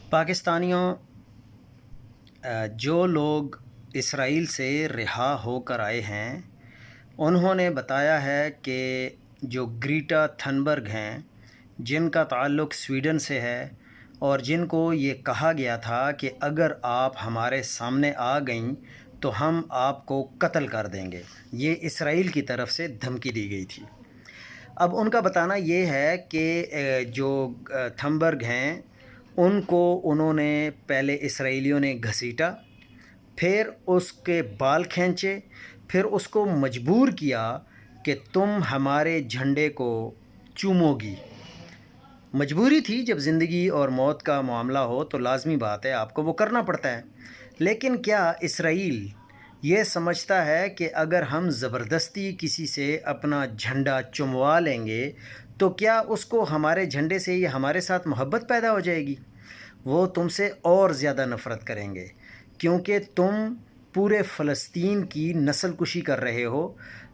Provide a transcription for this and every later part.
پاکستانیوں، جو لوگ اسرائیل سے رہا ہو کر آئے ہیں انہوں نے بتایا ہے کہ جو گریٹا تھنبرگ ہیں، جن کا تعلق سویڈن سے ہے اور جن کو یہ کہا گیا تھا کہ اگر آپ ہمارے سامنے آ گئیں تو ہم آپ کو قتل کر دیں گے، یہ اسرائیل کی طرف سے دھمکی دی گئی تھی۔ اب ان کا بتانا یہ ہے کہ جو تھنبرگ ہیں ان کو انہوں نے پہلے اسرائیلیوں نے گھسیٹا، پھر اس کے بال کھینچے، پھر اس کو مجبور کیا کہ تم ہمارے جھنڈے کو چومو گی۔ مجبوری تھی، جب زندگی اور موت کا معاملہ ہو تو لازمی بات ہے آپ کو وہ کرنا پڑتا ہے۔ لیکن کیا اسرائیل یہ سمجھتا ہے کہ اگر ہم زبردستی کسی سے اپنا جھنڈا چموا لیں گے تو کیا اس کو ہمارے جھنڈے سے یا ہمارے ساتھ محبت پیدا ہو جائے گی؟ وہ تم سے اور زیادہ نفرت کریں گے، کیونکہ تم پورے فلسطین کی نسل کشی کر رہے ہو۔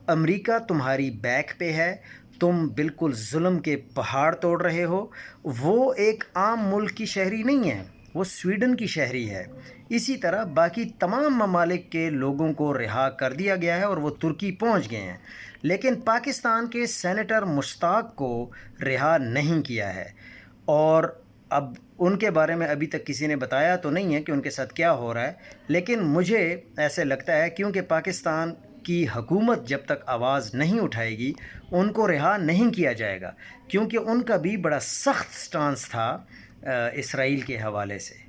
امریکہ تمہاری بیک پہ ہے، تم بالکل ظلم کے پہاڑ توڑ رہے ہو۔ وہ ایک عام ملک کی شہری نہیں ہے، وہ سویڈن کی شہری ہے۔ اسی طرح باقی تمام ممالک کے لوگوں کو رہا کر دیا گیا ہے اور وہ ترکی پہنچ گئے ہیں، لیکن پاکستان کے سینیٹر مشتاق کو رہا نہیں کیا ہے۔ اور اب ان کے بارے میں ابھی تک کسی نے بتایا تو نہیں ہے کہ ان کے ساتھ کیا ہو رہا ہے، لیکن مجھے ایسے لگتا ہے کیونکہ پاکستان کی حکومت جب تک آواز نہیں اٹھائے گی ان کو رہا نہیں کیا جائے گا، کیونکہ ان کا بھی بڑا سخت سٹانس تھا اسرائیل کے حوالے سے۔